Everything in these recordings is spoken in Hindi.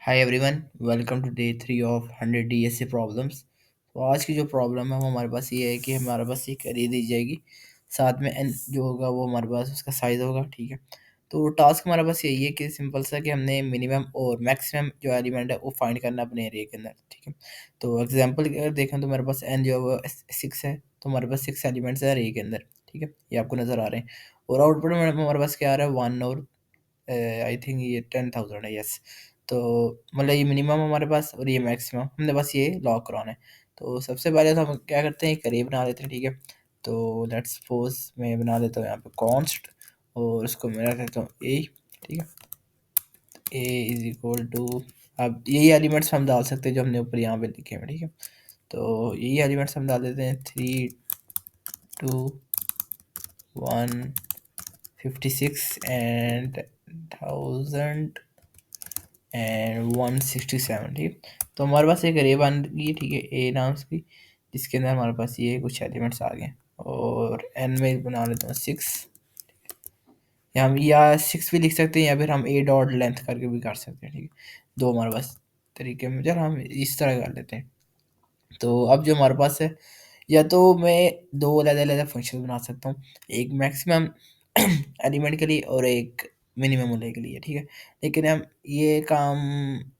Hi everyone, welcome to day 3 of 100 DSA problems. तो आज की जो प्रॉब्लम है वो हमारे पास ये है कि हमारे पास एक एरे दी जाएगी। साथ में एन जो होगा वो हमारे पास उसका साइज होगा। ठीक है, तो टास्क हमारे पास यही है कि सिंपल सा कि हमने मिनिमम और मैक्सिमम जो एलिमेंट है वो फाइंड करना है अपने एरिया के अंदर। ठीक है, तो एग्जांपल अगर देखें तो मेरे पास एन जो है वो 6 है, तो हमारे पास 6 एलिमेंट्स है एरे के अंदर। ठीक है, ये आपको नज़र आ रहे हैं। और आउटपुट में हमारे पास क्या आ रहा है, 1 और आई थिंक ये 10,000 है। यस, तो मतलब ये मिनिमम हमारे पास और ये मैक्सिमम, हमने बस ये लॉक कराना है। तो सबसे पहले तो हम क्या करते हैं, एक अरे बना लेते हैं। ठीक है, तो लेट्स सपोज मैं बना देता हूँ यहाँ पे कॉन्स्ट, और उसको मैं रख देता हूँ ए। ठीक है, ए इज इक्वल टू, अब यही एलिमेंट्स हम डाल सकते हैं जो हमने ऊपर यहाँ पे लिखे हैं। ठीक है, तो यही एलिमेंट्स हम डाल देते हैं, 3, 2, 1, 56 एंड 1000 एंड 167। ठीक, तो हमारे पास एक अरे बन गई। ठीक है, ए नाम की, जिसके अंदर हमारे पास ये कुछ एलिमेंट्स आ गए। और एन में बना लेते हैं 6, या हम या 6 भी लिख सकते हैं, या फिर हम ए डॉट लेंथ करके भी कर सकते हैं। ठीक है, दो हमारे पास तरीके में, चल हम इस तरह कर लेते हैं। तो अब जो हमारे पास है, या तो मैं दो अलग-अलग फंक्शन बना सकता हूँ, एक मैक्सिमम एलिमेंट के लिए और एक मिनिमम वाले के लिए। ठीक है, लेकिन हम ये काम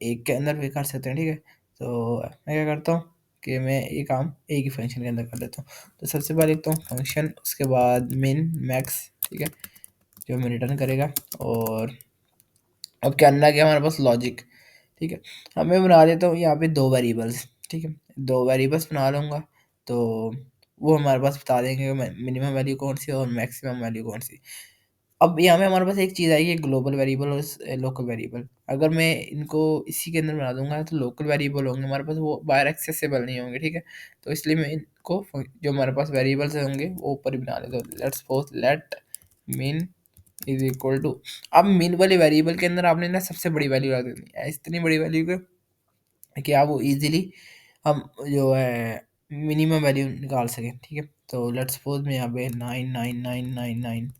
एक के अंदर भी कर सकते हैं। ठीक है, तो मैं क्या करता हूँ कि मैं ये काम एक ही फंक्शन के अंदर कर लेता हूँ। तो सबसे पहले लिखता हूँ फंक्शन, उसके बाद मिन मैक्स। ठीक है, जो हमें रिटर्न करेगा। और अब करना क्या, हमारे पास लॉजिक। ठीक है, अब मैं बना देता हूँ यहाँ पे दो वेरिएबल्स। ठीक है, दो वेरिएबल्स बना लूँगा, तो वो हमारे पास बता देंगे कि मिनिमम वैल्यू कौन सी है और मैक्सिमम वैल्यू कौन सी। अब यहाँ पे हमारे पास एक चीज़ आएगी, ग्लोबल वेरिएबल और लोकल वेरिएबल। अगर मैं इनको इसी के अंदर बना दूंगा तो लोकल वेरिएबल होंगे हमारे पास, वो बाहर एक्सेसिबल नहीं होंगे। ठीक है, तो इसलिए मैं इनको जो हमारे पास वेरिएबल्स होंगे वो ऊपर ही बना देता हूँ। Let's suppose let min is equal to, अब min वाले वेरिएबल के अंदर आपने ना सबसे बड़ी वैल्यू रख देनी है, इतनी बड़ी वैल्यू कि आप वो इजीली हम जो है मिनिमम वैल्यू निकाल सकें। ठीक है, तो लेट्स सपोज मैं यहाँ पे 99999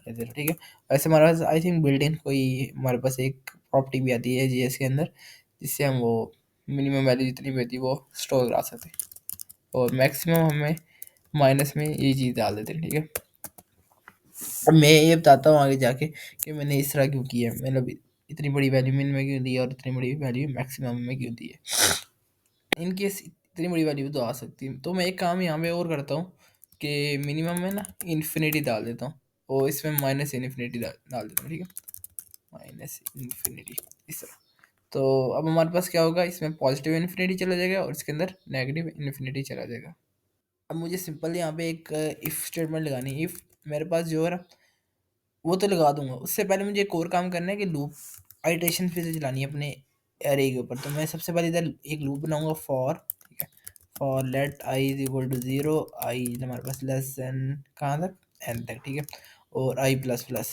ज़ीरो। ठीक है, वैसे हमारे पास आई थिंक बिल्ट इन कोई हमारे पास एक प्रॉपर्टी भी आती है जीएस के अंदर, जिससे हम वो मिनिमम वैल्यू जितनी भी होती है वो स्टोर करा सकते हैं, और मैक्सिमम हमें माइनस में ये चीज़ डाल देते हैं। ठीक है, अब मैं ये बताता हूँ आगे जाके कि मैंने इस तरह क्यों किया है, मतलब इतनी बड़ी वैल्यू मिन में क्यों दी है और इतनी बड़ी वैल्यू मैक्सिमम में क्यों दी है। इन केस इतनी बड़ी वैल्यू तो आ सकती है, तो मैं एक काम यहाँ पे और करता हूँ कि मिनिमम में ना इन्फिनिटी डाल देता हूँ, और इसमें माइनस इन्फिनिटी डाल देता हूँ। ठीक है, माइनस इन्फिनिटी, इस तरह। तो अब हमारे पास क्या होगा, इसमें पॉजिटिव इन्फिनिटी चला जाएगा और इसके अंदर नेगेटिव इन्फिनिटी चला जाएगा। अब मुझे सिंपल यहाँ पे एक इफ़ स्टेटमेंट लगानी है। इफ़ मेरे पास जो है ना, वो तो लगा दूंगा, उससे पहले मुझे एक और काम करना है कि लूप आइटरेशन फिर से चलानी है अपने एरे के ऊपर। तो मैं सबसे पहले इधर एक लूप बनाऊंगा फॉर। ठीक है, for let I is equal to 0, I हमारे पास लेस देन कहाँ तक, एन तक। ठीक है, और आई प्लस प्लस,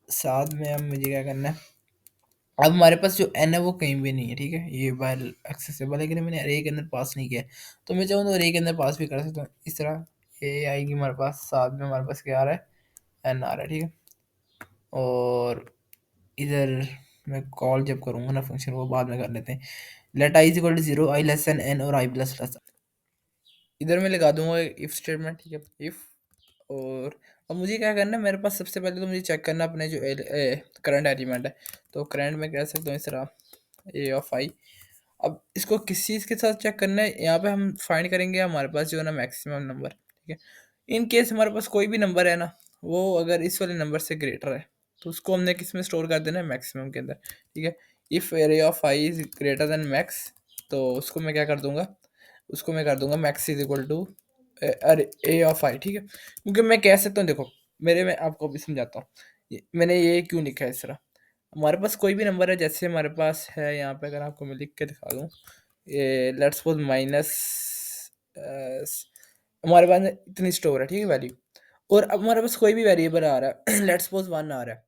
साथ में अब मुझे क्या करना है, अब हमारे पास जो एन है वो कहीं भी नहीं है। ठीक है, ये बाहर एक्सेसिबल है, लेकिन मैंने अरे के अंदर पास नहीं किया है। तो मैं चाहूँ तो अरे के अंदर पास भी कर सकता हूँ इस तरह। ये आएगी हमारे पास, साथ में हमारे पास क्या आ रहा है, एन आ रहा है। ठीक है, और इधर मैं कॉल जब करूँगा ना फंक्शन, वो बाद में कर लेते हैं। Let I is equal to 0, I less than N और आई प्लस प्लस, इधर मैं लगा दूंगा इफ स्टेटमेंट। ठीक है, इफ, और अब मुझे क्या करना है, मेरे पास सबसे पहले तो मुझे चेक करना अपने जो करंट एलिमेंट है। तो करंट में कह सकता हूँ इस तरह ए ऑफ आई। अब इसको किस चीज़ के साथ चेक करना है, यहाँ पे हम फाइंड करेंगे हमारे पास जो है ना मैक्सिमम नंबर। ठीक है, इन केस हमारे पास कोई भी नंबर है ना, वो अगर इस वाले नंबर से ग्रेटर है तो उसको हमने किस में स्टोर कर देना है, मैक्सिमम के अंदर। ठीक है, if array of I is greater than max, तो उसको मैं क्या कर दूंगा, उसको मैं कर दूंगा मैक्स इज इक्वल टू अरे ए ऑफ आई। ठीक है, क्योंकि मैं कह सकता हूँ, देखो मेरे में आपको भी समझाता हूँ, मैंने ये क्यों लिखा है इस तरह। हमारे पास कोई भी नंबर है, जैसे हमारे पास है यहाँ पे, अगर आपको मैं लिख के दिखा दूँ, ये लेट्स सपोज माइनस, हमारे पास इतनी स्टोर है। ठीक है, वैल्यू, और अब हमारे पास कोई भी वेरिएबल आ रहा है लेट्स सपोज 1 आ रहा है,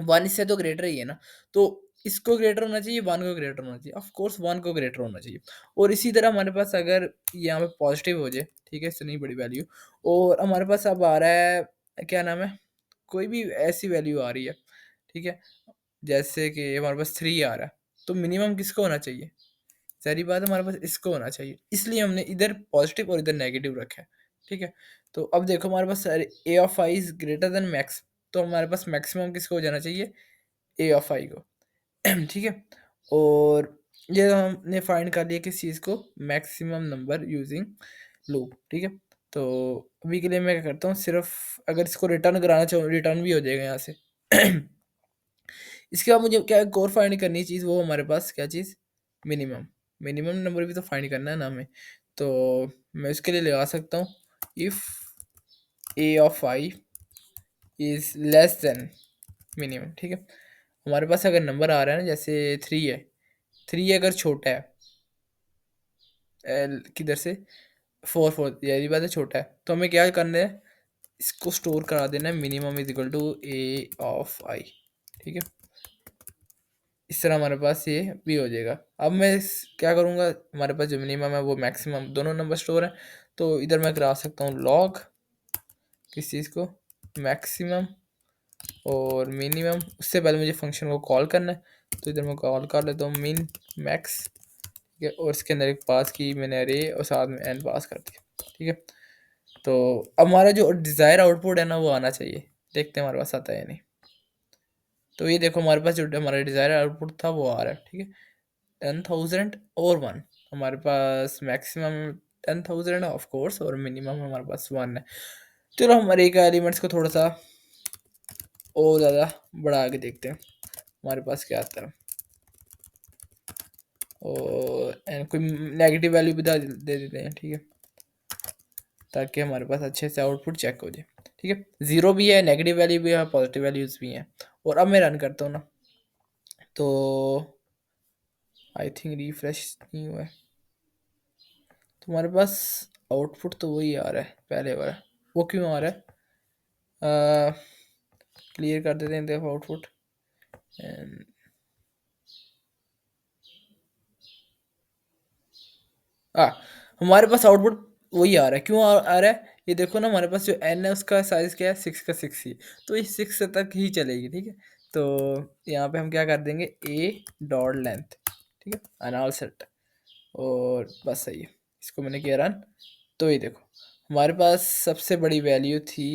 1 इससे तो ग्रेटर ही है ना, तो इसको ग्रेटर होना चाहिए, 1 को ग्रेटर होना चाहिए, ऑफ कोर्स 1 को ग्रेटर होना चाहिए। और इसी तरह हमारे पास अगर यहाँ पे पॉजिटिव हो जाए, ठीक है, इससे नहीं बड़ी वैल्यू, और हमारे पास अब आ रहा है क्या नाम है, कोई भी ऐसी वैल्यू आ रही है, ठीक है, जैसे कि हमारे पास 3 आ रहा है, तो मिनिमम किसको होना चाहिए? ज़ाहिर बात है हमारे पास इसको होना चाहिए, इसलिए हमने इधर पॉजिटिव और इधर नेगेटिव रखा है, ठीक है? तो अब देखो हमारे पास A of I is greater than max, तो हमारे पास मैक्सिमम किसको हो जाना चाहिए? ए ऑफ आई को। ठीक है? और ये हमने फाइंड कर लिया किस चीज़ को? मैक्सिमम नंबर यूजिंग लूप, ठीक है? तो अभी के लिए मैं क्या करता हूँ, सिर्फ़ अगर इसको रिटर्न कराना चाहूँ, रिटर्न भी हो जाएगा यहाँ से। इसके बाद मुझे क्या एक और फाइंड करनी चीज़, वो हमारे पास क्या चीज़? मिनिमम। मिनिमम नंबर भी तो फाइंड करना है ना हमें। तो मैं इसके लिए लगा सकता हूँ, if A of I is less than minimum, ठीक है? हमारे पास अगर नंबर आ रहा है ना, जैसे 3 है, 3 अगर छोटा है किधर से? 4 4, यही बात है छोटा है, तो हमें क्या करना है? इसको स्टोर करा देना है minimum is equal to A of I, ठीक है? इस तरह हमारे पास ये भी हो जाएगा। अब मैं क्या करूँगा, हमारे पास जो मिनिमम है वो मैक्सिमम दोनों नंबर स्टोर है, तो इधर मैं करा सकता हूँ लॉग किस चीज़ को? मैक्सिमम और मिनिमम। उससे पहले मुझे फंक्शन को कॉल करना है, तो इधर मैं कॉल कर लेता हूँ मिन मैक्स, ठीक है? और इसके अंदर एक पास की मैंने अरे और साथ में एन पास कर दिया, ठीक है? तो अब हमारा जो डिज़ायर आउटपुट है ना वो आना चाहिए, देखते हैं हमारे पास आता है या नहीं। तो ये देखो हमारे पास जो हमारा डिज़ायर आउटपुट था वो आ रहा है, ठीक है? 10,000 और 1, हमारे पास मैक्सिमम 10,000 है ऑफ कोर्स, और मिनिमम हमारे पास 1 है। चलो हमारे एक एलिमेंट्स को थोड़ा सा और ज़्यादा बढ़ा के देखते हैं हमारे पास क्या आता है, और एंड कोई नेगेटिव वैल्यू भी दे देते हैं, ठीक है? ताकि हमारे पास अच्छे से आउटपुट चेक हो जाए, ठीक है? ज़ीरो भी है, नेगेटिव वैल्यू भी है, पॉजिटिव वैल्यूज़ भी हैं। और अब मैं रन करता हूँ ना, तो आई थिंक रिफ्रेश नहीं हुआ है, तो हमारे पास आउटपुट तो वही आ रहा है पहले वाला। वो क्यों आ रहा है? क्लियर कर देते हैं देखो आउटपुट। हमारे पास आउटपुट वही आ रहा है, क्यों आ रहा है? ये देखो ना, हमारे पास जो एन है उसका साइज़ क्या है? 6 का 6 ही, तो ये 6 तक ही चलेगी, ठीक है? तो यहाँ पे हम क्या कर देंगे, ए डॉट लेंथ, ठीक है? अनाल सेट, और बस सही है, इसको मैंने किया रन। तो ये देखो हमारे पास सबसे बड़ी वैल्यू थी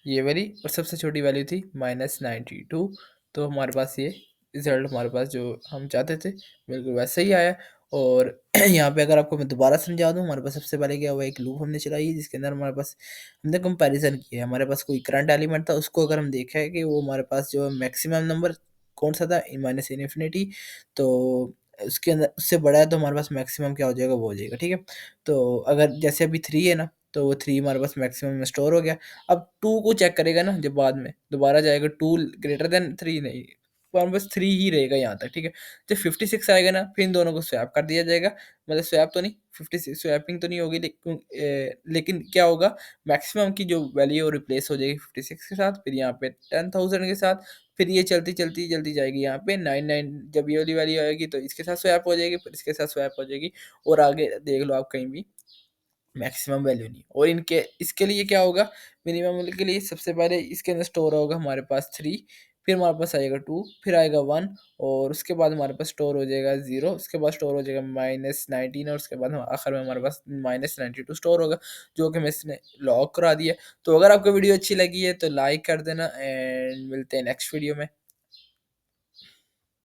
ये वाली, और सबसे छोटी वैल्यू थी -92। तो हमारे पास ये रिज़ल्ट हमारे पास जो हम चाहते थे बिल्कुल वैसे ही आया। और यहाँ पे अगर आपको मैं दोबारा समझा दूँ, हमारे पास सबसे पहले क्या हुआ, एक लूप हमने चलाई है जिसके अंदर हमारे पास हमने कंपैरिजन किया है। हमारे पास कोई करंट एलिमेंट था, उसको अगर हम देखा है कि वो हमारे पास जो मैक्सिमम नंबर कौन सा था, माइनस इन्फिनिटी, तो उसके अंदर उससे बड़ा है तो हमारे पास मैक्सिमम क्या हो जाएगा, वो हो जाएगा, ठीक है? तो अगर जैसे अभी 3 है ना, तो वो 3 हमारे पास मैक्सिमम में स्टोर हो गया। अब 2 को चेक करेगा ना जब बाद में दोबारा जाएगा, 2 ग्रेटर देन 3 नहीं, तो हमारे पास 3 ही रहेगा यहाँ तक, ठीक है? जब 56 आएगा ना, फिर इन दोनों को स्वैप कर दिया जाएगा, मतलब स्वैप तो नहीं, 56 स्वैपिंग तो नहीं होगी, लेकिन क्या होगा, मैक्सिमम की जो वैल्यू है वो रिप्लेस हो जाएगी 56 के साथ, फिर यहाँ पे 10,000 के साथ, फिर ये चलती जाएगी यहाँ पे 99, जब ये वाली वैल्यू आएगी तो इसके साथ स्वैप हो जाएगी, फिर इसके साथ स्वैप हो जाएगी, और आगे देख लो आप कहीं भी मैक्सिमम वैल्यू नहीं। और इनके इसके लिए क्या होगा, मिनिमम के लिए सबसे पहले इसके अंदर स्टोर होगा हमारे पास 3, फिर हमारे पास आएगा 2, फिर आएगा 1, और उसके बाद हमारे पास स्टोर हो जाएगा 0, उसके बाद स्टोर हो जाएगा -19, और उसके बाद आखिर में हमारे पास -92 स्टोर होगा, जो कि मैं इसने लॉक करा दिया। तो अगर आपको वीडियो अच्छी लगी है तो लाइक कर देना, एंड मिलते हैं नेक्स्ट वीडियो में।